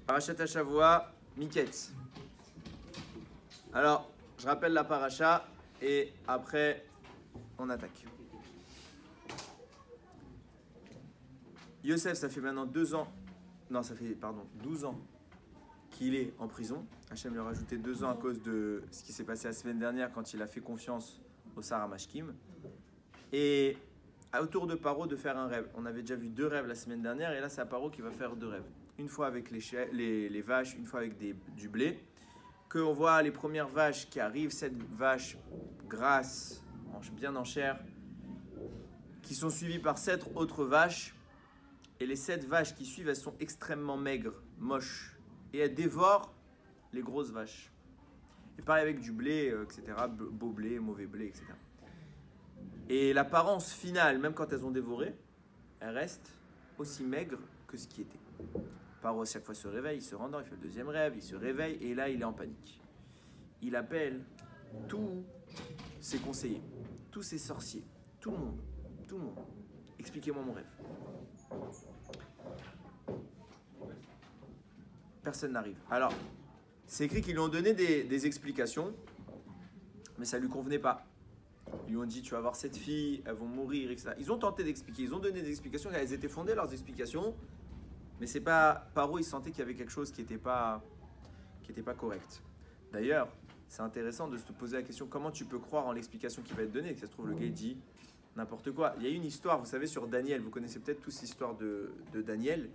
Parachat Hashavua, Miketz. Alors, je rappelle la paracha et après, on attaque. Yosef, ça fait maintenant 2 ans, non, ça fait, 12 ans qu'il est en prison. Hachem lui a rajouté 2 ans à cause de ce qui s'est passé la semaine dernière quand il a fait confiance au Sarah Mashkim. Et autour de Paro de faire un rêve. On avait déjà vu 2 rêves la semaine dernière et là, c'est à Paro qui va faire 2 rêves. Une fois avec les vaches, une fois avec du blé. Qu'on voit les premières vaches qui arrivent, 7 vaches grasses, bien en chair, qui sont suivies par 7 autres vaches. Et les 7 vaches qui suivent, elles sont extrêmement maigres, moches. Et elles dévorent les grosses vaches. Et pareil avec du blé, etc. Beau blé, mauvais blé, etc. Et l'apparence finale, même quand elles ont dévoré, elle reste aussi maigre que ce qui était. Paro à chaque fois se réveille, il se rendort, il fait le 2e rêve, il se réveille et là il est en panique. Il appelle tous ses conseillers, tous ses sorciers, tout le monde. Expliquez-moi mon rêve. Personne n'arrive. Alors, c'est écrit qu'ils lui ont donné des explications, mais ça ne lui convenait pas. Ils lui ont dit, tu vas voir cette fille, elles vont mourir, etc. Ils ont tenté d'expliquer, ils ont donné des explications, elles étaient fondées, leurs explications, mais c'est pas, Paro, il sentait qu'il y avait quelque chose qui n'était pas correct. D'ailleurs, c'est intéressant de se poser la question, comment tu peux croire en l'explication qui va être donnée? Ça se trouve, le gars il dit n'importe quoi. Il y a une histoire, vous savez, sur Daniel, vous connaissez peut-être tous l'histoire de Daniel.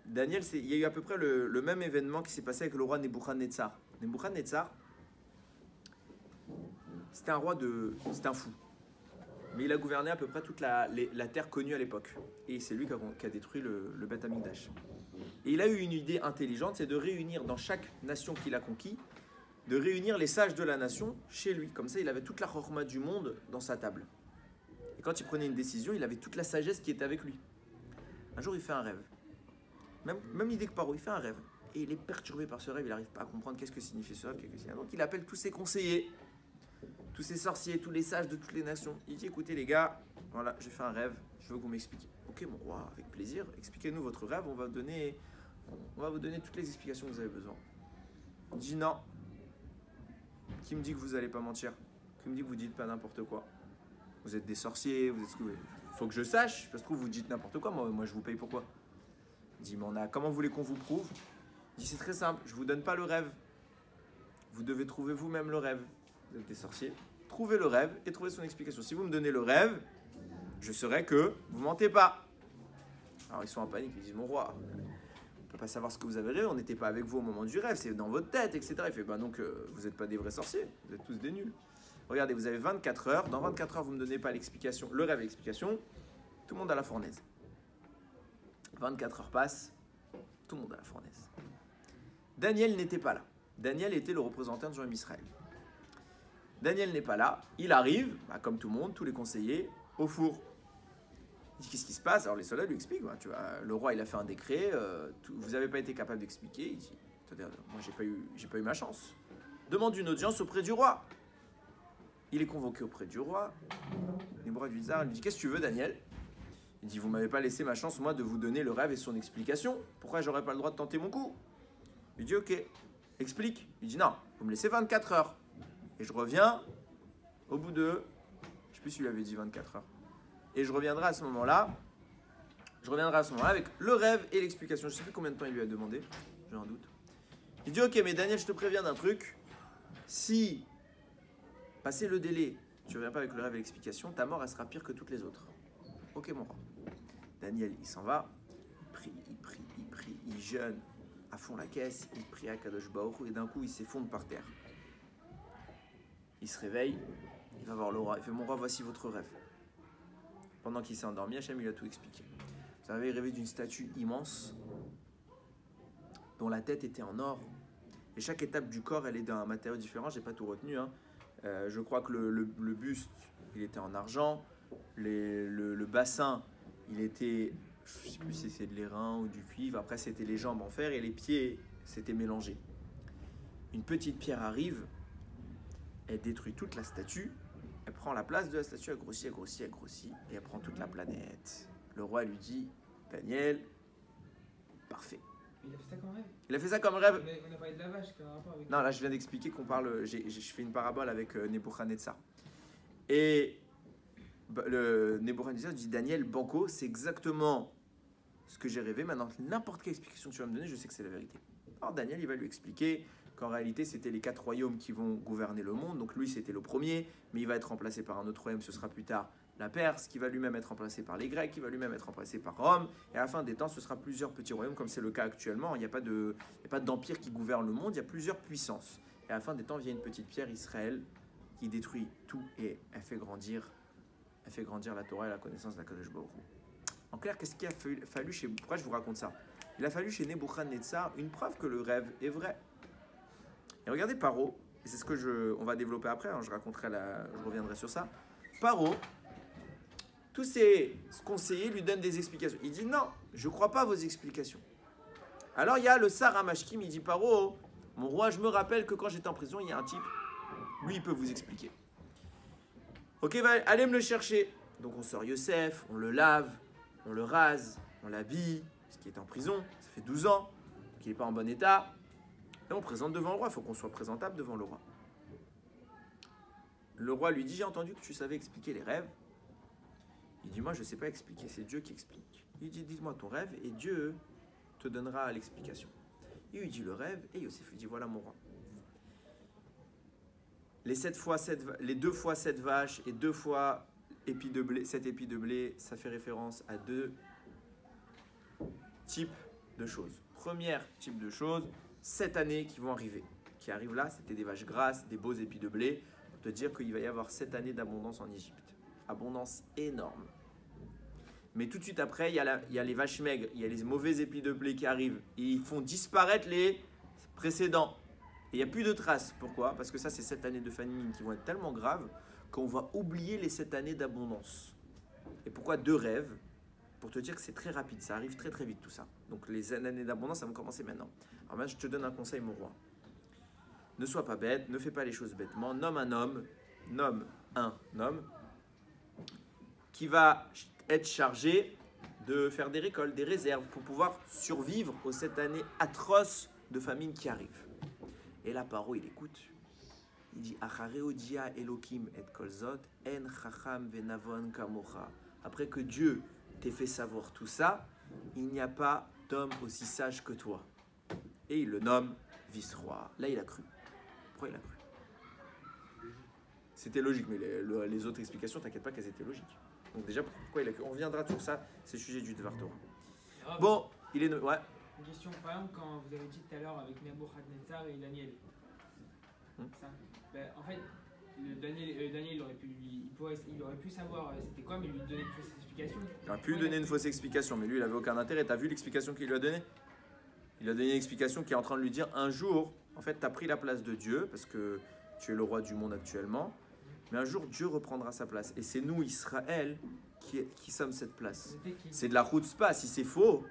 Daniel, il y a eu à peu près le même événement qui s'est passé avec le roi Nebuchadnezzar. Nebuchadnezzar, c'était un fou. Mais il a gouverné à peu près toute la terre connue à l'époque. Et c'est lui qui a détruit le Beth Amikdash. Et il a eu une idée intelligente, c'est de réunir dans chaque nation qu'il a conquis, de réunir les sages de la nation chez lui. Comme ça, il avait toute la chorma du monde dans sa table. Et quand il prenait une décision, il avait toute la sagesse qui était avec lui. Un jour, il fait un rêve. Même idée que Paro, il fait un rêve. Et il est perturbé par ce rêve, il n'arrive pas à comprendre qu'est-ce que signifie ce rêve. Donc il appelle tous ses conseillers, tous ces sorciers, tous les sages de toutes les nations. Il dit, écoutez les gars, voilà, j'ai fait un rêve, je veux que vous m'expliquiez. Ok mon roi, avec plaisir, expliquez-nous votre rêve, on va vous donner toutes les explications que vous avez besoin. Il dit non. Qui me dit que vous n'allez pas mentir? Qui me dit que vous dites pas n'importe quoi? Vous êtes des sorciers, vous êtes ce que vous voulez. Faut que je sache, parce que trouve vous dites n'importe quoi, moi je vous paye pourquoi? Il dit, mais comment vous voulez qu'on vous prouve? Il dit, c'est très simple, je vous donne pas le rêve. Vous devez trouver vous-même le rêve. Vous êtes des sorciers, trouvez le rêve et trouvez son explication. Si vous me donnez le rêve, je saurai que vous mentez pas. Alors ils sont en panique, ils disent, mon roi, on ne peut pas savoir ce que vous avez rêvé, on n'était pas avec vous au moment du rêve, c'est dans votre tête, etc. Il fait, donc vous n'êtes pas des vrais sorciers, vous êtes tous des nuls. Regardez, vous avez 24 heures, dans 24 heures vous ne me donnez pas l'explication, le rêve et l'explication, tout le monde à la fournaise. 24 heures passent, tout le monde à la fournaise. Daniel n'était pas là. Daniel était le représentant de Jean Israël. Daniel n'est pas là, il arrive, comme tout le monde, tous les conseillers, au four. Il dit, qu'est-ce qui se passe? Alors les soldats lui expliquent, tu vois, le roi il a fait un décret, vous n'avez pas été capable d'expliquer. Il dit, attendez, moi j'ai pas eu ma chance. Demande une audience auprès du roi. Il est convoqué auprès du roi. Nebuchadnezzar lui dit, qu'est-ce que tu veux Daniel? Il dit, vous m'avez pas laissé ma chance moi de vous donner le rêve et son explication. Pourquoi j'aurais pas le droit de tenter mon coup? Il dit, ok, explique. Il dit, non, vous me laissez 24 heures. Et je reviens au bout de... Je ne sais plus s'il lui avait dit 24 heures. Et je reviendrai à ce moment-là. Avec le rêve et l'explication. Je ne sais plus combien de temps il lui a demandé. J'ai un doute. Il dit, ok, mais Daniel, je te préviens d'un truc. Si, passé le délai, tu ne reviens pas avec le rêve et l'explication, ta mort, elle sera pire que toutes les autres. Ok, mon roi. Daniel, il s'en va. Il prie, il jeûne à fond la caisse. Il prie à Kadosh Baruch Hu et d'un coup, il s'effondre par terre. Il se réveille, il va voir le roi, il fait, mon roi, voici votre rêve. Pendant qu'il s'est endormi, Hachem lui a tout expliqué. Vous avez rêvé d'une statue immense, dont la tête était en or, et chaque étape du corps, elle est d'un matériau différent, j'ai pas tout retenu. Je crois que le buste, il était en argent, le bassin, il était, je sais plus si c'est de l'airain ou du cuivre, après c'était les jambes en fer, et les pieds, c'était mélangé. Une petite pierre arrive, elle détruit toute la statue, elle prend la place de la statue, elle grossit, et elle prend toute la planète. Le roi lui dit, Daniel, Parfait. Il a fait ça comme rêve. Il a fait ça comme rêve. On a parlé de la vache, quel rapport avec. Non, là, je viens d'expliquer qu'on parle. Je fais une parabole avec Nebuchadnezzar. Et le Nebuchadnezzar dit Daniel, Banco, c'est exactement ce que j'ai rêvé. Maintenant, n'importe quelle explication que tu vas me donner, je sais que c'est la vérité. Alors, Daniel, il va lui expliquer qu'en réalité, c'était les 4 royaumes qui vont gouverner le monde. Donc, lui, c'était le premier, mais il va être remplacé par un autre royaume. Ce sera plus tard la Perse, qui va lui-même être remplacé par les Grecs, qui va lui-même être remplacé par Rome. Et à la fin des temps, ce sera plusieurs petits royaumes, comme c'est le cas actuellement. Il n'y a pas d'empire qui gouverne le monde, il y a plusieurs puissances. Et à la fin des temps, vient une petite pierre, Israël, qui détruit tout et elle fait grandir la Torah et la connaissance de la Kadosh Baruch Hu. En clair, qu'est-ce qu'il a fallu chez... Pourquoi je vous raconte ça? Il a fallu chez Nebuchadnezzar une preuve que le rêve est vrai. Et regardez Paro, et c'est ce que on va développer après, hein, je reviendrai sur ça. Paro, tous ses conseillers lui donnent des explications. Il dit non, je ne crois pas à vos explications. Alors il y a le Sar Hamashkim, il dit Paro, mon roi, je me rappelle que quand j'étais en prison, il y a un type, lui il peut vous expliquer. Ok, allez me le chercher. Donc on sort Yosef, on le lave, on le rase, on l'habille, parce qu'il est en prison, ça fait 12 ans, qu'il n'est pas en bon état. Et on présente devant le roi, il faut qu'on soit présentable devant le roi. Le roi lui dit, j'ai entendu que tu savais expliquer les rêves. Il dit, moi je ne sais pas expliquer, c'est Dieu qui explique. Il dit, dis-moi ton rêve et Dieu te donnera l'explication. Il lui dit le rêve et Yosef lui dit, voilà mon roi. Les 2 fois 7 vaches et 2 fois 7 épis de blé, ça fait référence à 2 types de choses. Premier type de choses, 7 années qui vont arriver. Qui arrivent là, c'était des vaches grasses, des beaux épis de blé, pour te dire qu'il va y avoir 7 années d'abondance en Égypte. Abondance énorme. Mais tout de suite après, il y a les vaches maigres, il y a les mauvais épis de blé qui arrivent. Et ils font disparaître les précédents. Et il n'y a plus de traces. Pourquoi? Parce que ça, c'est 7 années de famine qui vont être tellement graves qu'on va oublier les 7 années d'abondance. Et pourquoi 2 rêves? Pour te dire que c'est très rapide, ça arrive très très vite tout ça. Donc les années d'abondance, ça va commencer maintenant. Alors maintenant, je te donne un conseil, mon roi. Ne sois pas bête, ne fais pas les choses bêtement. Nomme un homme qui va être chargé de faire des récoltes, des réserves pour pouvoir survivre aux 7 années atroces de famine qui arrivent. Et là, Paro, il écoute. Il dit Achareodia Elokim et Kolzot en chacham venavon kamocha. Après que Dieu t'ait fait savoir tout ça, il n'y a pas d'homme aussi sage que toi. Et il le nomme vice-roi. Là, il a cru. Pourquoi il a cru? C'était logique, mais les autres explications, t'inquiète pas qu'elles étaient logiques. Donc déjà, pourquoi il a cru? On reviendra sur ça, c'est le sujet du Dvar Torah. Bon, il est... Ouais. Une question, par exemple, quand vous avez dit tout à l'heure avec Nebuchadnezzar et Daniel. Ça, en fait, Daniel il aurait pu savoir c'était quoi, mais lui donner une fausse explication. Il aurait pu lui donner une fausse explication, mais lui, il n'avait aucun intérêt. T'as vu l'explication qu'il lui a donnée? Il a donné une explication qui est en train de lui dire un jour, en fait, tu as pris la place de Dieu, parce que tu es le roi du monde actuellement, mais un jour, Dieu reprendra sa place. Et c'est nous, Israël, qui sommes cette place. C'est de la chutzpah, si c'est faux.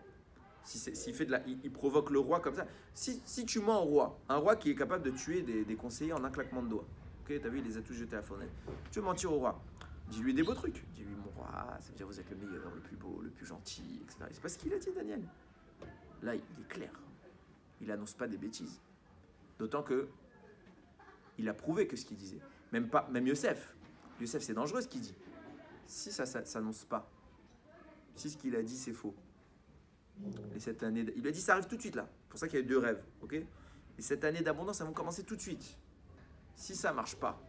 Il provoque le roi comme ça. Si tu mens au roi, un roi qui est capable de tuer des conseillers en un claquement de doigts, ok, t'as vu, il les a tous jetés à la fenêtre. Tu veux mentir au roi, dis-lui des beaux trucs. Dis-lui, mon roi, ça veut dire vous êtes le meilleur, le plus beau, le plus gentil, etc. Et c'est pas ce qu'il a dit, Daniel. Là, il est clair. Il n'annonce pas des bêtises. D'autant que il a prouvé que ce qu'il disait. Même Yosef. Yosef, c'est dangereux ce qu'il dit. Si ça s'annonce pas, si ce qu'il a dit, c'est faux. Les 7 années, il a dit ça arrive tout de suite là. C'est pour ça qu'il y a eu 2 rêves, ok? Les 7 années d'abondance, ça vont commencer tout de suite. Si ça marche pas,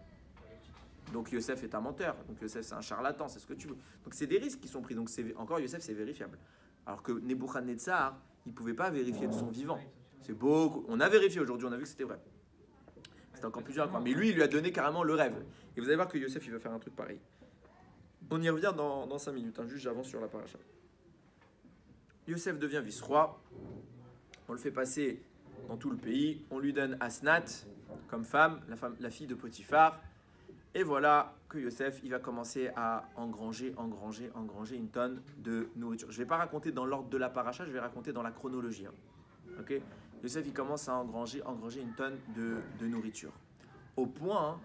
donc Yosef est un menteur. Donc Yosef c'est un charlatan, c'est ce que tu veux. Donc c'est des risques qui sont pris. Donc encore Yosef c'est vérifiable. Alors que Nebuchadnezzar, il pouvait pas vérifier de son vivant. C'est beaucoup. On a vérifié aujourd'hui, on a vu que c'était vrai. C'était encore plus dur à croire. Mais lui, il lui a donné carrément le rêve. Et vous allez voir que Yosef, il va faire un truc pareil. On y revient dans 5 minutes. Hein. Juste j'avance sur la paracha. Yosef devient vice-roi, on le fait passer dans tout le pays, on lui donne Asnat comme femme, la fille de Potiphar, et voilà que Yosef, il va commencer à engranger une tonne de nourriture. Je ne vais pas raconter dans l'ordre de la paracha, je vais raconter dans la chronologie. Hein. Okay? Yosef, il commence à engranger une tonne de nourriture. Au point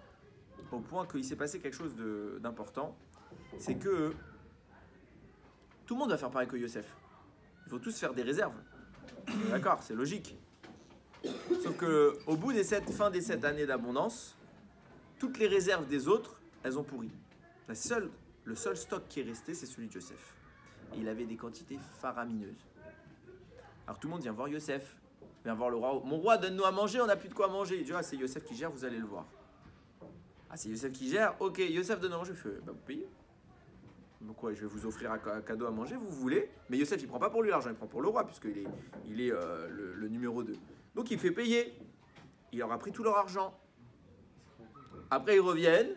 qu'il s'est passé quelque chose d'important, c'est que tout le monde va faire pareil que Yosef. Il faut tous faire des réserves. D'accord, c'est logique. Sauf qu'au bout fin des 7 années d'abondance, toutes les réserves des autres, elles ont pourri. Le seul stock qui est resté, c'est celui de Yosef. Et il avait des quantités faramineuses. Alors tout le monde vient voir Yosef, vient voir le roi. Mon roi, donne-nous à manger, on n'a plus de quoi manger. Il dit, ah, c'est Yosef qui gère, vous allez le voir. Ah, c'est Yosef qui gère, ok, Yosef donne à manger. Je fais, bah vous payez. Donc ouais, je vais vous offrir un cadeau à manger, vous voulez. Mais Yosef, il prend pas pour lui l'argent, il prend pour le roi, puisqu'il est, le numéro 2. Donc il fait payer. Il leur a pris tout leur argent. Après ils reviennent.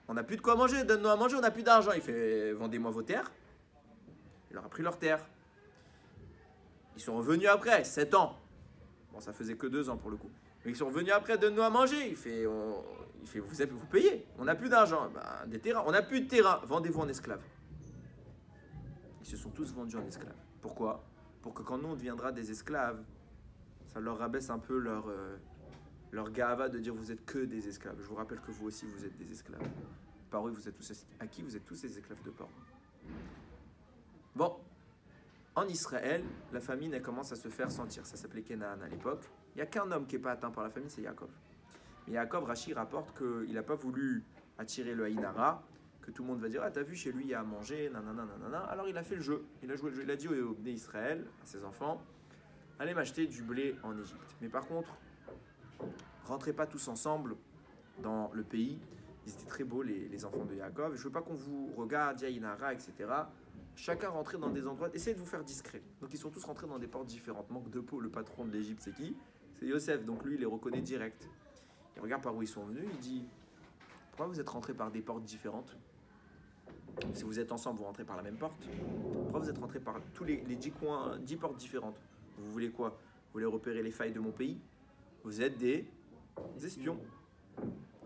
On n'a plus de quoi manger, donne-nous à manger, on n'a plus d'argent. Il fait, vendez-moi vos terres. Il leur a pris leurs terres. Ils sont revenus après, 7 ans. Bon, ça faisait que 2 ans pour le coup. Mais ils sont revenus après, donne-nous à manger. Il fait, vous payez. On n'a plus d'argent. Ben, des terrains. On n'a plus de terrain. Vendez-vous en esclaves. Ils se sont tous vendus en esclaves. Pourquoi? Pour que quand nous, on deviendra des esclaves, ça leur rabaisse un peu leur gava de dire vous êtes que des esclaves. Je vous rappelle que vous aussi, vous êtes des esclaves. Par eux, vous êtes tous acquis, vous êtes tous des esclaves de porc. Bon. En Israël, la famine elle commence à se faire sentir. Ça s'appelait Canaan à l'époque. Il n'y a qu'un homme qui n'est pas atteint par la famine, c'est Yaakov. Mais Yaakov, Rashi rapporte qu'il n'a pas voulu attirer le Haïnara, que tout le monde va dire, ah t'as vu, chez lui il y a à manger, nanana, nanana. Alors il a fait le jeu. Il a joué le jeu. Il a dit aux Bnei Israël, à ses enfants, allez m'acheter du blé en Égypte. Mais par contre, rentrez pas tous ensemble dans le pays. Ils étaient très beaux, les enfants de Yaakov. Je veux pas qu'on vous regarde, Haïnara, etc. Chacun rentrait dans des endroits, essayez de vous faire discret. Donc ils sont tous rentrés dans des portes différentes. Manque de peau, le patron de l'Égypte, c'est qui? C'est Yosef, donc lui il les reconnaît direct. Il regarde par où ils sont venus, il dit, pourquoi vous êtes rentrés par des portes différentes? Si vous êtes ensemble, vous rentrez par la même porte. Pourquoi vous êtes rentrés par tous les 10 coins, 10 portes différentes? Vous voulez quoi? Vous voulez repérer les failles de mon pays? Vous êtes des espions.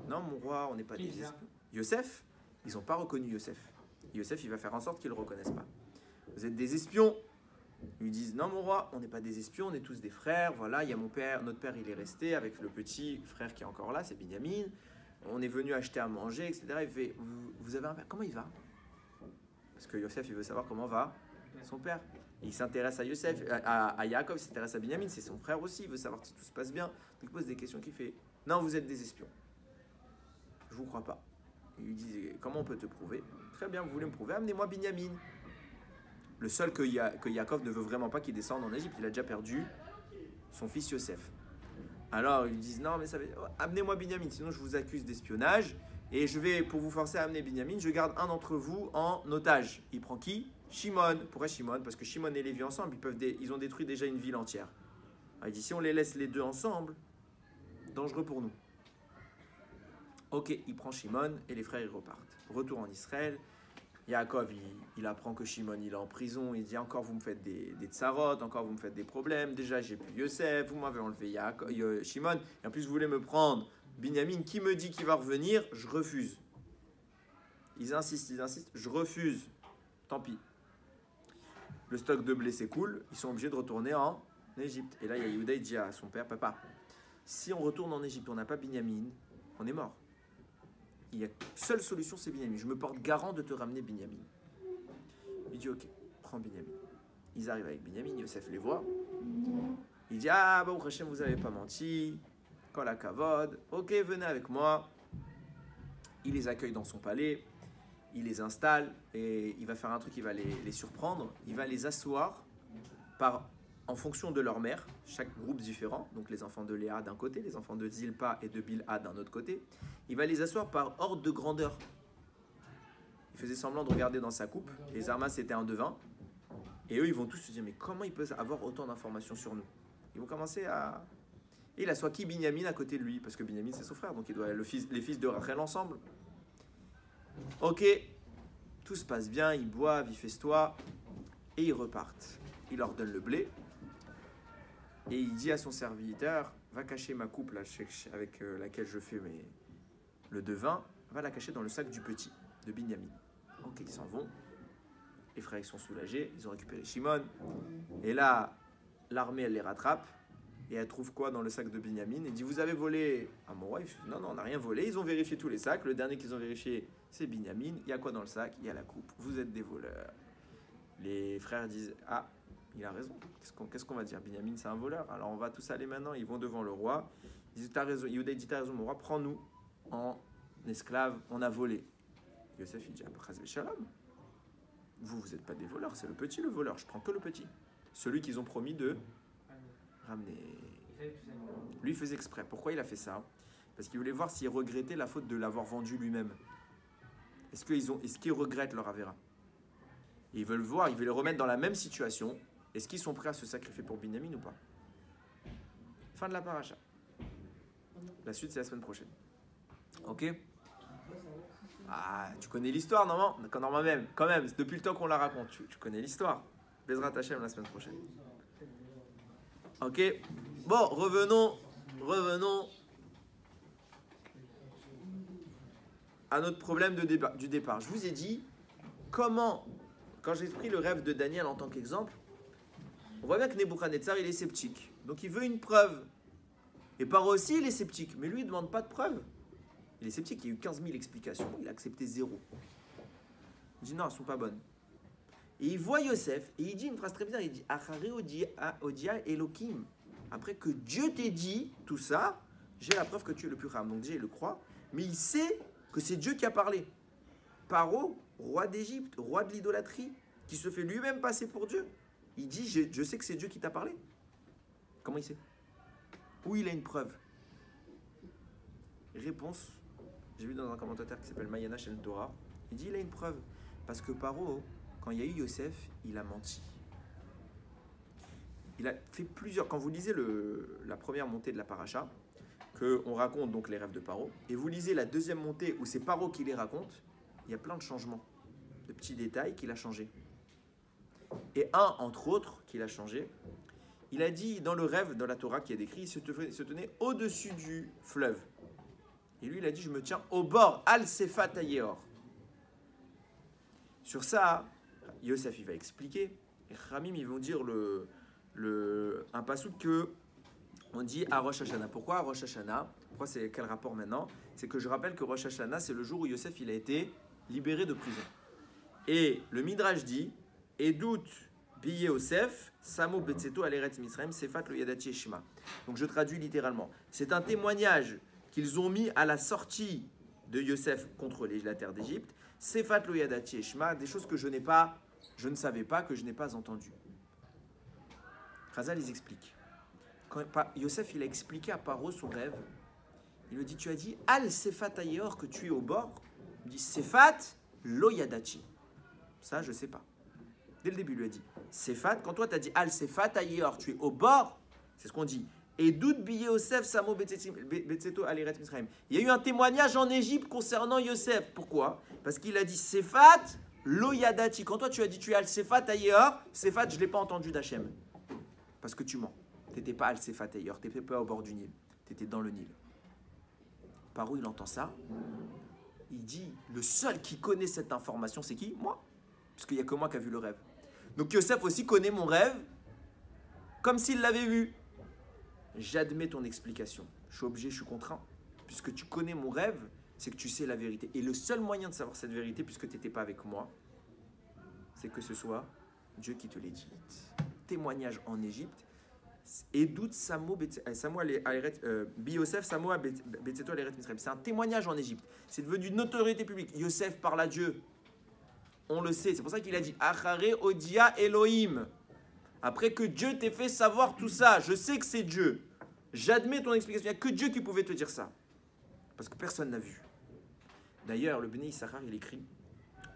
Non mon roi, on n'est pas des espions. Yosef, ils n'ont pas reconnu Yosef. Yosef, il va faire en sorte qu'ils ne le reconnaissent pas. Vous êtes des espions. Ils lui disent, non mon roi, on n'est pas des espions, on est tous des frères. Voilà, il y a notre père, il est resté avec le petit frère qui est encore là, c'est Binyamin. On est venu acheter à manger, etc. Il fait, vous avez un père, comment il va? Parce que Yosef, il veut savoir comment va son père. Il s'intéresse à Yosef, à Yaakov, il s'intéresse à Binyamin, c'est son frère aussi, il veut savoir si tout se passe bien. Donc il pose des questions, qui fait, non, vous êtes des espions. Je vous crois pas. Il lui dit, comment on peut te prouver? Très bien, vous voulez me prouver, amenez-moi Binyamin. Le seul que Yaakov ne veut vraiment pas qu'il descende en Égypte, il a déjà perdu son fils Yosef. Alors ils lui disent, non mais ça va, amenez-moi Binyamin, sinon je vous accuse d'espionnage, et je vais, pour vous forcer à amener Binyamin, je garde un d'entre vous en otage. Il prend qui? Shimon. Pourquoi Shimon? Parce que Shimon et Lévi ensemble, ils ont détruit déjà une ville entière. Alors, il dit, si on les laisse les deux ensemble, dangereux pour nous. Ok, il prend Shimon et les frères ils repartent. Retour en Israël, Yaakov il apprend que Shimon il est en prison, il dit encore vous me faites des tsarot, encore vous me faites des problèmes, déjà j'ai plus Yosef, vous m'avez enlevé Shimon, et en plus vous voulez me prendre Binyamin, qui me dit qu'il va revenir, je refuse. Ils insistent, je refuse, tant pis. Le stock de blé s'écoule, ils sont obligés de retourner en Égypte. Et là il y a Yehuda, il dit à son père, papa, si on retourne en Égypte, on n'a pas Binyamin, on est mort. Il y a seule solution, c'est Binyamin. Je me porte garant de te ramener Binyamin. Il dit ok, prends Binyamin. Ils arrivent avec Binyamin, Yosef les voit. Il dit ah, bah, Hachem, vous n'avez pas menti. Kol hakavod. Ok, venez avec moi. Il les accueille dans son palais. Il les installe et il va faire un truc, il va les surprendre. Il va les asseoir en fonction de leur mère, chaque groupe différent, donc les enfants de Léa d'un côté, les enfants de Zilpa et de Bilha d'un autre côté, il va les asseoir par ordre de grandeur. Il faisait semblant de regarder dans sa coupe, les Armas c'était un devin, et eux ils vont tous se dire mais comment il peut avoir autant d'informations sur nous? Ils vont commencer à... Et il assoit qui? Binyamin à côté de lui, parce que Binyamin c'est son frère, donc il doit les fils de Rachel ensemble. Ok, tout se passe bien, ils boivent, ils festoient, et ils repartent. Il leur donne le blé, et il dit à son serviteur, va cacher ma coupe là, avec laquelle je fais le devin, va la cacher dans le sac du petit, de Binyamin. Ok, ils s'en vont. Les frères ils sont soulagés, ils ont récupéré Shimon. Et là, l'armée elle les rattrape. Et elle trouve quoi dans le sac de Binyamin? Elle dit, vous avez volé à mon roi? Non, non, on n'a rien volé. Ils ont vérifié tous les sacs. Le dernier qu'ils ont vérifié, c'est Binyamin. Il y a quoi dans le sac? Il y a la coupe. Vous êtes des voleurs. Les frères disent, ah, Il a raison. Qu'est-ce qu'on va dire? Binyamin, c'est un voleur. Alors on va tous aller maintenant, ils vont devant le roi. Ils disent, t'as raison, Yehuda dit, t'as raison, mon roi, prends-nous en esclaves, on a volé. Yosef, il dit, Shalom. Vous n'êtes pas des voleurs, c'est le petit le voleur, je prends que le petit. Celui qu'ils ont promis de ramener. Lui, il faisait exprès. Pourquoi il a fait ça? Parce qu'il voulait voir s'il regrettait la faute de l'avoir vendu lui-même. Est-ce qu'ils regrettent leur avéra? Ils veulent voir, ils veulent les remettre dans la même situation. Est-ce qu'ils sont prêts à se sacrifier pour Binyamin ou pas? Fin de la paracha. La suite, c'est la semaine prochaine. Ok? Ah, tu connais l'histoire, normalement quand même, depuis le temps qu'on la raconte, tu connais l'histoire. Bezrat Hashem la semaine prochaine. Ok? Bon, revenons à notre problème du départ. Je vous ai dit comment, quand j'ai pris le rêve de Daniel en tant qu'exemple, on voit bien que Nebuchadnezzar, il est sceptique. Donc il veut une preuve. Et Paro aussi, il est sceptique. Mais lui, il ne demande pas de preuve. Il est sceptique, il y a eu 15 000 explications. Il a accepté 0. Il dit non, elles ne sont pas bonnes. Et il voit Yosef, et il dit une phrase très bizarre. Il dit Achare Odia Elohim. Après que Dieu t'ait dit tout ça, j'ai la preuve que tu es le plus rare. Donc déjà, il le croit. Mais il sait que c'est Dieu qui a parlé. Paro, roi d'Égypte, roi de l'idolâtrie, qui se fait lui-même passer pour Dieu. Il dit, je sais que c'est Dieu qui t'a parlé. Comment il sait? Où il a une preuve? Réponse, j'ai vu dans un commentateur qui s'appelle Mayana Shem Torah, il dit, il a une preuve. Parce que Paro, quand il y a eu Yosef, il a menti. Il a fait plusieurs... Quand vous lisez la première montée de la paracha, qu'on raconte donc les rêves de Paro, et vous lisez la deuxième montée où c'est Paro qui les raconte, il y a plein de changements, de petits détails qu'il a changés. Et un, entre autres, qu'il a changé, il a dit dans le rêve, dans la Torah qui est décrit, il se tenait au-dessus du fleuve. Et lui, il a dit, je me tiens au bord, Al-Sefat Ayeor. Sur ça, Yosef, il va expliquer, et Ramim, ils vont dire un passouk que on dit à Rosh Hashanah. Pourquoi à Rosh Hashanah? Pourquoi c'est quel rapport maintenant? C'est que je rappelle que Rosh Hashanah, c'est le jour où Yosef, il a été libéré de prison. Et le Midrash dit, Edout Biye Yosef, Samo Betseto Aleret Misraim, Sefat lo Yadati Eshma. Donc je traduis littéralement. C'est un témoignage qu'ils ont mis à la sortie de Yosef contre la terre d'Égypte. Sefat lo Yadati Eshma, des choses que je ne savais pas, que je n'ai pas entendues. Chazal les explique. Quand Yosef il a expliqué à Paro son rêve, il lui dit, tu as dit Al Sefat Ayeor, que tu es au bord. Il dit Sefat lo Yadati. Ça, je ne sais pas. Dès le début, il lui a dit Sefat, quand toi tu as dit Al Sefat Ayeor, tu es au bord, c'est ce qu'on dit. Et doute Biye Yosef Samo Betseto Aleret Misraim. Il y a eu un témoignage en Égypte concernant Yosef. Pourquoi? Parce qu'il a dit Sefat lo Yadati. Quand toi tu as dit tu es Al Sefat Ayeor, Sefat, je ne l'ai pas entendu d'Hachem. Parce que tu mens. Tu n'étais pas Al Sefat Ayeor, tu n'étais pas au bord du Nil. Tu étais dans le Nil. Par où il entend ça? Il dit, le seul qui connaît cette information, c'est qui? Moi. Parce qu'il n'y a que moi qui a vu le rêve. Donc Yosef aussi connaît mon rêve comme s'il l'avait vu. J'admets ton explication. Je suis obligé, je suis contraint. Puisque tu connais mon rêve, c'est que tu sais la vérité. Et le seul moyen de savoir cette vérité, puisque tu n'étais pas avec moi, c'est que ce soit Dieu qui te l'ait dit. Témoignage en Égypte. Et doute Samo Bi-Yosef Samo Betseto Aleret Misraim. C'est un témoignage en Égypte. C'est devenu une notoriété publique. Yosef parle à Dieu. On le sait. C'est pour ça qu'il a dit Achare Odia Elohim. Après que Dieu t'ait fait savoir tout ça, je sais que c'est Dieu. J'admets ton explication. Il n'y a que Dieu qui pouvait te dire ça. Parce que personne n'a vu. D'ailleurs, le Bnei Issachar, il écrit,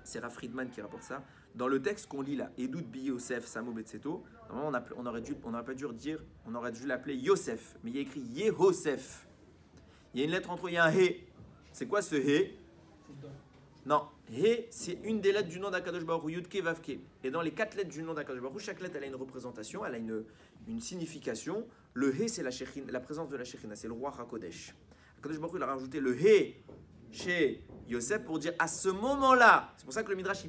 c'est Rav Friedman qui rapporte ça, dans le texte qu'on lit là, Edout Bi Yosef Samo Betseto, normalement on aurait dû l'appeler Yosef, mais il y a écrit Yehosef. Il y a une lettre entre eux, il y a un He. C'est quoi ce He? Non, He, c'est une des lettres du nom d'Akadosh Baruch Hu, Yud Ke Vav Ke. Et dans les 4 lettres du nom d'Akadosh Baruch Hu, chaque lettre elle a une représentation, elle a une signification. Le He, c'est la présence de la Shekhinah, c'est le roi HaKodesh. Akadosh Baruch Hu, il a rajouté le He chez Yosef pour dire à ce moment-là, c'est pour ça que le Midrash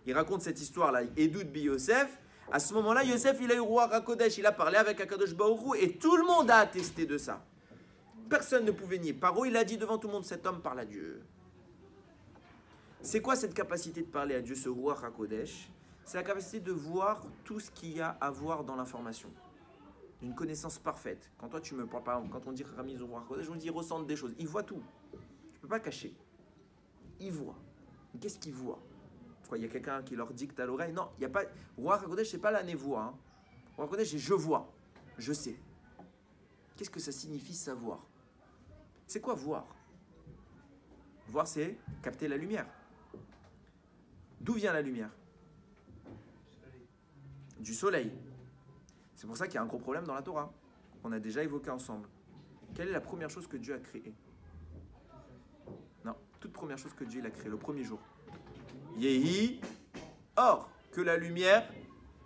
il raconte cette histoire-là, Edout Bi Yosef. À ce moment-là, Yosef, il a eu roi HaKodesh, il a parlé avec Akadosh Baruch Hu et tout le monde a attesté de ça. Personne ne pouvait nier. Paro, il a dit devant tout le monde, cet homme parle à Dieu. C'est quoi cette capacité de parler à Dieu, ce roi HaKodesh? C'est la capacité de voir tout ce qu'il y a à voir dans l'information. Une connaissance parfaite. Quand toi tu me parles, par exemple, quand on dit Rami Zohar Kodesh, on dit ressente des choses. Il voit tout. Tu ne peux pas cacher. Il voit. Qu'est-ce qu'il voit? Pourquoi il y a quelqu'un qui leur dicte à l'oreille? Non, il n'y a pas. Roi Kodesh, c'est pas la névoie. Hein. Roi Kodesh, c'est je vois. Je sais. Qu'est-ce que ça signifie savoir? C'est quoi voir? Voir, c'est capter la lumière. D'où vient la lumière? Du soleil. C'est pour ça qu'il y a un gros problème dans la Torah, qu'on a déjà évoqué ensemble. Quelle est la première chose que Dieu a créée? Non, toute première chose que Dieu a créée, le premier jour. Yehi, or, que la lumière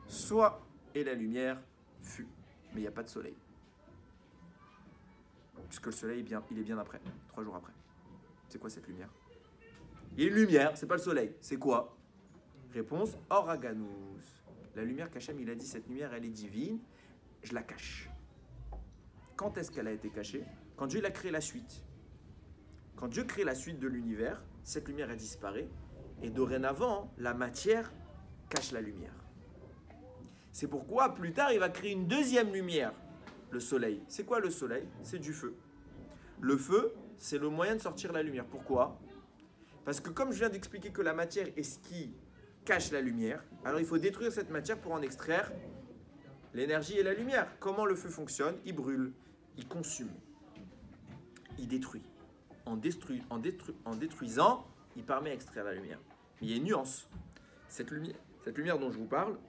soit, et la lumière fut. Mais il n'y a pas de soleil. Puisque le soleil, il est bien après, 3 jours après. C'est quoi cette lumière? Il y a une lumière, c'est pas le soleil. C'est quoi? Réponse, or aganous. La lumière qu'Hachem, il a dit, cette lumière, elle est divine, je la cache. Quand est-ce qu'elle a été cachée? Quand Dieu a créé la suite. Quand Dieu crée la suite de l'univers, cette lumière, elle disparaît. Et dorénavant, la matière cache la lumière. C'est pourquoi, plus tard, il va créer une deuxième lumière, le soleil. C'est quoi le soleil? C'est du feu. Le feu, c'est le moyen de sortir la lumière. Pourquoi? Parce que comme je viens d'expliquer que la matière est ce qui cache la lumière, alors il faut détruire cette matière pour en extraire l'énergie et la lumière. Comment le feu fonctionne? Il brûle, il consume, il détruit. En détruisant, il permet d'extraire la lumière. Mais il y a une nuance. Cette lumière dont je vous parle,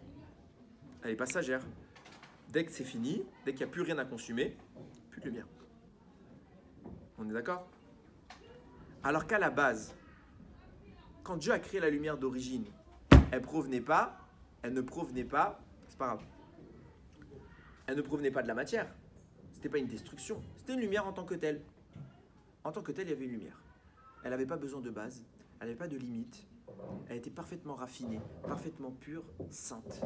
elle est passagère. Dès que c'est fini, dès qu'il n'y a plus rien à consumer, plus de lumière. On est d'accord? Alors qu'à la base, quand Dieu a créé la lumière d'origine, elle ne provenait pas, c'est pas grave. Elle ne provenait pas de la matière. C'était pas une destruction. C'était une lumière en tant que telle. En tant que telle, il y avait une lumière. Elle n'avait pas besoin de base, elle n'avait pas de limite. Elle était parfaitement raffinée, parfaitement pure, sainte.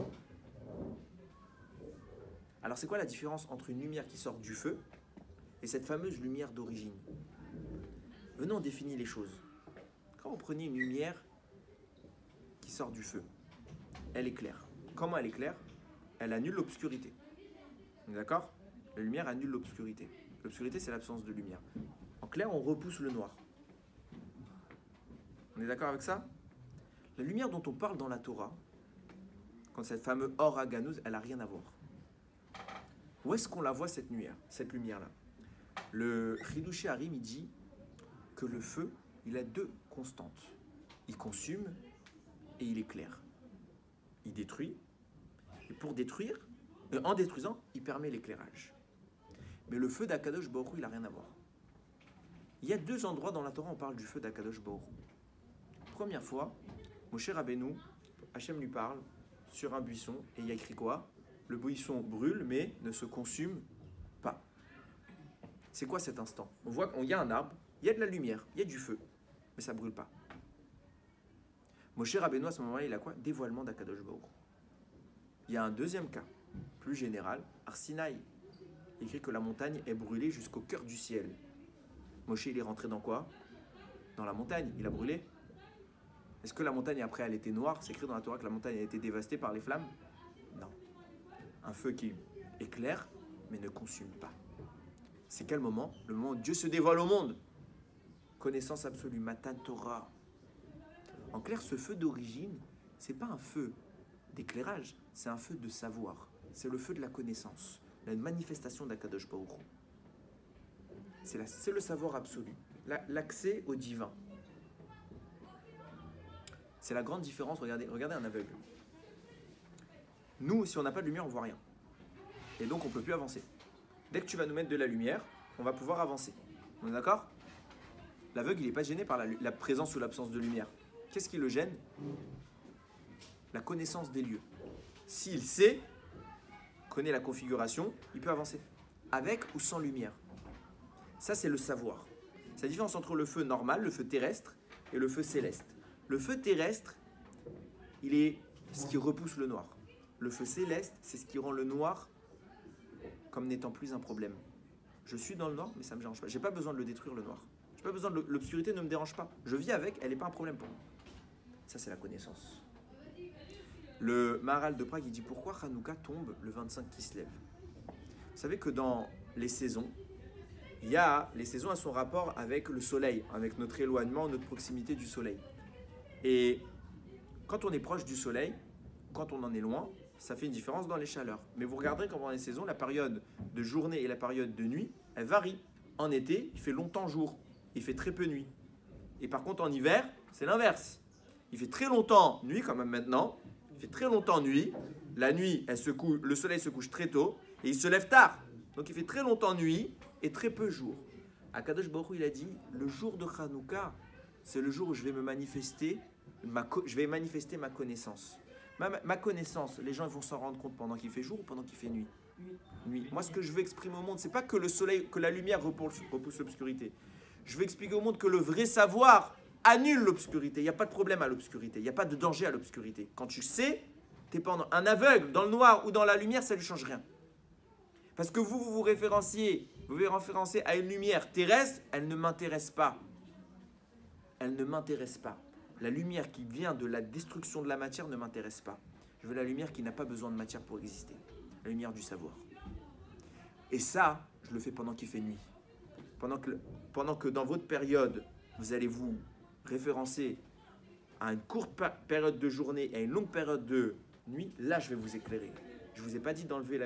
Alors c'est quoi la différence entre une lumière qui sort du feu et cette fameuse lumière d'origine? Venons, on définit les choses. Quand vous prenez une lumière qui sort du feu, elle est claire. Comment elle est claire? Elle annule l'obscurité. D'accord? La lumière annule l'obscurité. L'obscurité, c'est l'absence de lumière. En clair, on repousse le noir. On est d'accord avec ça? La lumière dont on parle dans la Torah, quand cette fameuse Or Haganuz, elle n'a rien à voir. Où est-ce qu'on la voit cette lumière-là? Le Chidushé Harim, il dit que le feu, il a 2 constantes. Il consume et il éclaire. Il détruit. Et pour détruire, en détruisant, il permet l'éclairage. Mais le feu d'Akadosh Baruch Hu, il n'a rien à voir. Il y a 2 endroits dans la Torah où on parle du feu d'Akadosh Baruch Hu. Première fois, Moshe Rabbeinu, Hachem lui parle sur un buisson et il y a écrit quoi? Le buisson brûle mais ne se consume pas. C'est quoi cet instant? On voit qu'il y a un arbre, il y a de la lumière, il y a du feu, mais ça ne brûle pas. Moshe Rabbeinu à ce moment-là, il a quoi? Dévoilement d'Akadosh Baruch Hu. Il y a un deuxième cas, plus général, Har Sinaï. Il écrit que la montagne est brûlée jusqu'au cœur du ciel. Moshe, il est rentré dans quoi? Dans la montagne, il a brûlé. Est-ce que la montagne, après, elle était noire? C'est écrit dans la Torah que la montagne a été dévastée par les flammes? Non. Un feu qui éclaire, mais ne consume pas. C'est quel moment? Le moment où Dieu se dévoile au monde. Connaissance absolue, Matan Torah. En clair, ce feu d'origine, c'est pas un feu d'éclairage, c'est un feu de savoir. C'est le feu de la connaissance, la manifestation d'Akadosh Baruch Hu. C'est le savoir absolu, l'accès au divin. C'est la grande différence, regardez un aveugle. Nous, si on n'a pas de lumière, on ne voit rien. Et donc, on ne peut plus avancer. Dès que tu vas nous mettre de la lumière, on va pouvoir avancer. On est d'accord? L'aveugle, il n'est pas gêné par la présence ou l'absence de lumière. Qu'est-ce qui le gêne? La connaissance des lieux. S'il sait, connaît la configuration, il peut avancer. Avec ou sans lumière. Ça, c'est le savoir. C'est la différence entre le feu normal, le feu terrestre, et le feu céleste. Le feu terrestre, il est ce qui repousse le noir. Le feu céleste, c'est ce qui rend le noir comme n'étant plus un problème. Je suis dans le noir, mais ça ne me dérange pas. Je n'ai pas besoin de le détruire, le noir. Je n'ai pas besoin de l'obscurité, ne me dérange pas. Je vis avec, elle n'est pas un problème pour moi. Ça, c'est la connaissance. Le Maharal de Prague, il dit pourquoi Hanouka tombe le 25 qui se lève. Vous savez que dans les saisons, les saisons à son rapport avec le soleil, avec notre éloignement, notre proximité du soleil. Et quand on est proche du soleil, quand on en est loin, ça fait une différence dans les chaleurs. Mais vous regarderez quand pendant les saisons, la période de journée et la période de nuit, elle varie. En été, il fait longtemps jour, il fait très peu nuit. Et par contre, en hiver, c'est l'inverse. Il fait très longtemps nuit, comme même maintenant. Il fait très longtemps nuit. La nuit, le soleil se couche très tôt et il se lève tard. Donc il fait très longtemps nuit et très peu jour. Akadosh Baruch Hu, il a dit, le jour de Hanouka, c'est le jour où je vais me manifester, je vais manifester ma connaissance. Ma connaissance, les gens vont s'en rendre compte pendant qu'il fait jour ou pendant qu'il fait nuit. Nuit. Moi, ce que je veux exprimer au monde, c'est pas que le soleil, que la lumière repousse l'obscurité. Je veux expliquer au monde que le vrai savoir annule l'obscurité. Il n'y a pas de problème à l'obscurité. Il n'y a pas de danger à l'obscurité. Quand tu sais, tu es pendant un aveugle dans le noir ou dans la lumière, ça ne lui change rien. Parce que vous vous référenciez à une lumière terrestre, elle ne m'intéresse pas. Elle ne m'intéresse pas. La lumière qui vient de la destruction de la matière ne m'intéresse pas. Je veux la lumière qui n'a pas besoin de matière pour exister. La lumière du savoir. Et ça, je le fais pendant qu'il fait nuit. Pendant que dans votre période, vous allez vous référencer à une courte période de journée et à une longue période de nuit, là, je vais vous éclairer. Je ne vous ai pas dit d'enlever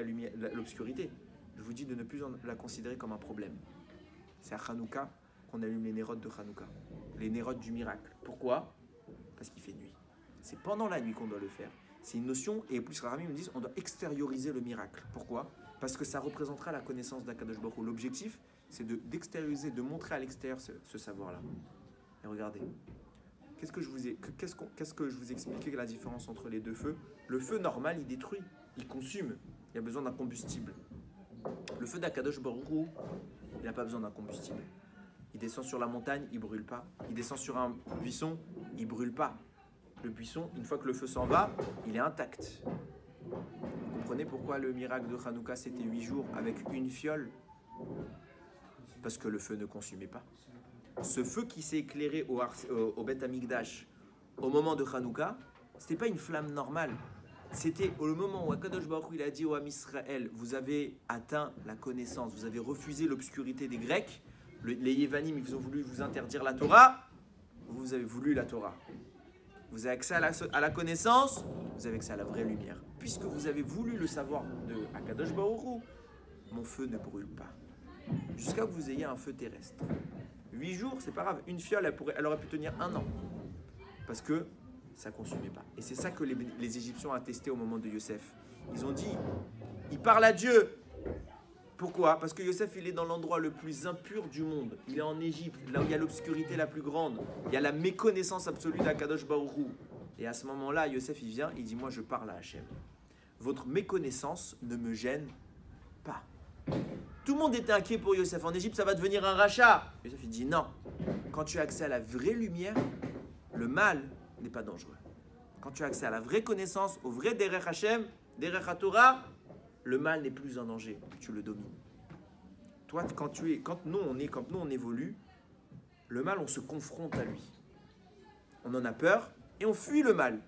l'obscurité. Je vous dis de ne plus la considérer comme un problème. C'est à Hanouka qu'on allume les nérodes de Hanouka. Les nérodes du miracle. Pourquoi? Parce qu'il fait nuit. C'est pendant la nuit qu'on doit le faire. C'est une notion, et plus Rami me disent, on doit extérioriser le miracle. Pourquoi? Parce que ça représentera la connaissance d'Akadosh Baruch Hu. L'objectif, c'est d'extérioriser, de montrer à l'extérieur ce savoir-là. Et regardez, qu'est-ce que je vous ai expliqué la différence entre les deux feux? Le feu normal, il détruit, il consume. Il y a besoin d'un combustible. Le feu d'Akadosh Baruch Hu, il n'a pas besoin d'un combustible. Il descend sur la montagne, il ne brûle pas. Il descend sur un buisson, il ne brûle pas. Le buisson, une fois que le feu s'en va, il est intact. Vous comprenez pourquoi le miracle de Hanouka, c'était 8 jours avec une fiole? Parce que le feu ne consumait pas. Ce feu qui s'est éclairé au Beth Amikdash au moment de Hanouka, ce n'était pas une flamme normale. C'était au moment où Akadosh Baruch Hu, il a dit au Ham Israël, vous avez atteint la connaissance, vous avez refusé l'obscurité des Grecs, les Yévanim, ils ont voulu vous interdire la Torah, vous avez voulu la Torah. Vous avez accès à la connaissance, vous avez accès à la vraie lumière. Puisque vous avez voulu le savoir de Akadosh Baruch Hu, mon feu ne brûle pas. Jusqu'à ce que vous ayez un feu terrestre. 8 jours, c'est pas grave. Une fiole, elle aurait pu tenir 1 an. Parce que ça ne consumait pas. Et c'est ça que les Égyptiens ont attesté au moment de Yosef. Ils ont dit, il parle à Dieu. Pourquoi? Parce que Yosef, il est dans l'endroit le plus impur du monde. Il est en Égypte, là où il y a l'obscurité la plus grande. Il y a la méconnaissance absolue d'Akadosh Baruch Hu. Et à ce moment-là, Yosef, il vient, il dit, moi, je parle à Hachem. Votre méconnaissance ne me gêne pas. Tout le monde était inquiet pour Yosef. En Égypte, ça va devenir un rachat. Yosef, il dit, non. Quand tu as accès à la vraie lumière, le mal n'est pas dangereux. Quand tu as accès à la vraie connaissance, au vrai Derech Hashem, Derech HaTorah, le mal n'est plus un danger, tu le domines. Toi, quand nous on évolue, le mal, on se confronte à lui. On en a peur et on fuit le mal.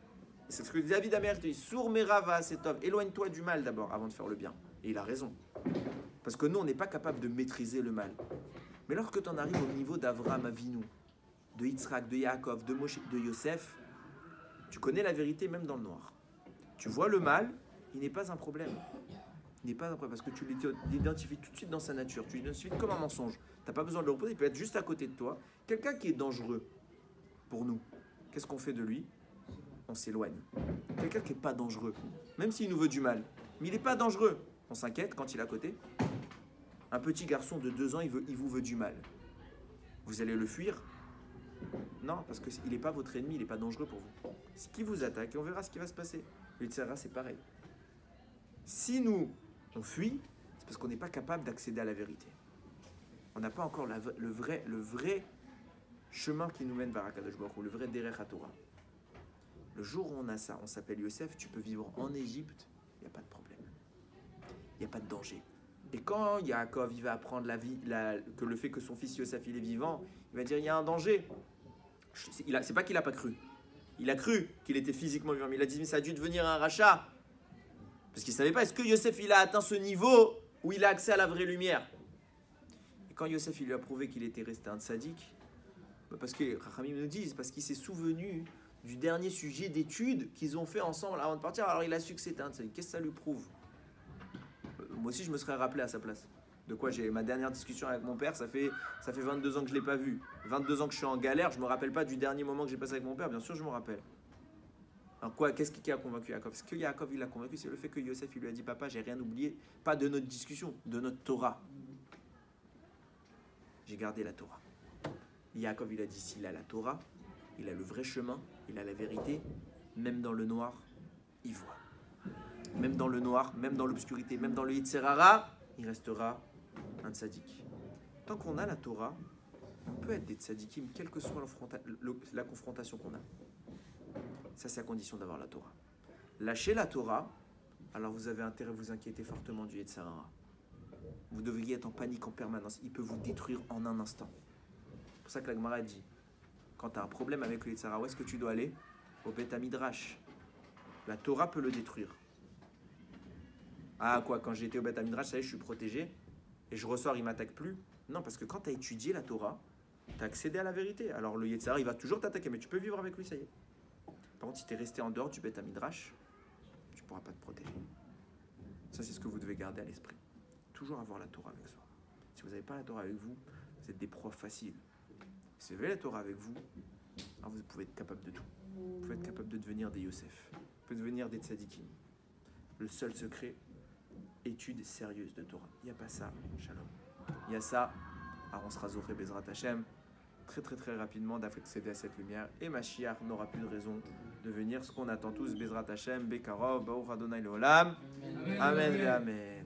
C'est ce que David Amer dit, Sourmera va Asetov, éloigne-toi du mal d'abord avant de faire le bien. Et il a raison. Parce que nous, on n'est pas capable de maîtriser le mal. Mais lorsque tu en arrives au niveau d'Avraham Avinu, de Yitzhak, de Yaakov, de Moshe, de Yosef, tu connais la vérité même dans le noir. Tu vois le mal, il n'est pas un problème. Il n'est pas un problème parce que tu l'identifies tout de suite dans sa nature. Tu l'identifies comme un mensonge. Tu n'as pas besoin de le reposer, il peut être juste à côté de toi. Quelqu'un qui est dangereux pour nous, qu'est-ce qu'on fait de lui? On s'éloigne. Quelqu'un qui n'est pas dangereux, même s'il nous veut du mal, mais il n'est pas dangereux. On s'inquiète quand il est à côté. Un petit garçon de 2 ans, il vous veut du mal. Vous allez le fuir? Non, parce qu'il n'est pas votre ennemi, il n'est pas dangereux pour vous. Ce qui vous attaque, et on verra ce qui va se passer. Le Yitzhara, c'est pareil. Si nous, on fuit, c'est parce qu'on n'est pas capable d'accéder à la vérité. On n'a pas encore le vrai chemin qui nous mène vers Akadosh Baruch Hu, le vrai Derech HaTorah. Le jour où on a ça, on s'appelle Yosef, tu peux vivre en Égypte, il n'y a pas de problème. Il n'y a pas de danger. Et quand Yaakov il va apprendre que le fait que son fils Yosef il est vivant, il va dire il y a un danger. C'est pas qu'il n'a pas cru. Il a cru qu'il était physiquement vivant, mais il a dit mais ça a dû devenir un rachat. Parce qu'il ne savait pas, est-ce que Yosef il a atteint ce niveau où il a accès à la vraie lumière? Et quand Yosef il lui a prouvé qu'il était resté un tzaddik, parce que Rachamim nous disent, parce qu'il s'est souvenu du dernier sujet d'étude qu'ils ont fait ensemble avant de partir, alors il a su que c'était un tzaddik. Qu'est-ce que ça lui prouve? Moi aussi je me serais rappelé à sa place. De quoi j'ai ma dernière discussion avec mon père, ça fait 22 ans que je ne l'ai pas vu. 22 ans que je suis en galère, je ne me rappelle pas du dernier moment que j'ai passé avec mon père, bien sûr je me rappelle. Alors quoi, qu'est-ce qui a convaincu Yaakov? Ce que Yaakov il a convaincu, c'est le fait que Yosef il lui a dit papa, j'ai rien oublié, pas de notre discussion, de notre Torah. J'ai gardé la Torah. Yaakov il a dit s'il a la Torah, il a le vrai chemin, il a la vérité, même dans le noir, il voit. Même dans le noir, même dans l'obscurité, même dans le Yetzer Hara, il restera un tzaddik. Tant qu'on a la Torah, on peut être des tzaddikim, quelle que soit la confrontation qu'on a. Ça, c'est à condition d'avoir la Torah. Lâchez la Torah, alors vous avez intérêt à vous inquiéter fortement du Yetzer Hara. Vous devriez être en panique en permanence. Il peut vous détruire en un instant. C'est pour ça que la Gemara dit, quand tu as un problème avec le Yetzer Hara, où est-ce que tu dois aller? Au Beth Midrash. La Torah peut le détruire. Ah quoi, quand j'ai été au Beth Midrash, ça y est, je suis protégé, et je ressors, il ne m'attaque plus. Non, parce que quand tu as étudié la Torah, tu as accédé à la vérité. Alors le Yetzer Hara, il va toujours t'attaquer, mais tu peux vivre avec lui, ça y est. Par contre, si tu es resté en dehors du Beth Midrash, tu ne pourras pas te protéger. Ça, c'est ce que vous devez garder à l'esprit. Toujours avoir la Torah avec soi. Si vous n'avez pas la Torah avec vous, vous êtes des profs faciles. Si vous avez la Torah avec vous, alors vous pouvez être capable de tout. Vous pouvez être capable de devenir des Yosef. Vous pouvez devenir des tzadikim. Le seul secret, étude sérieuse de Torah. Il n'y a pas ça, shalom. Il y a ça, alors on sera Zoché Bezrat Hashem, très rapidement d'accéder à cette lumière. Et Mashiach n'aura plus de raison de venir. Ce qu'on attend tous, Bezrat Hashem, Bekarov, Baruch Adonai Leolam. Amen et Amen.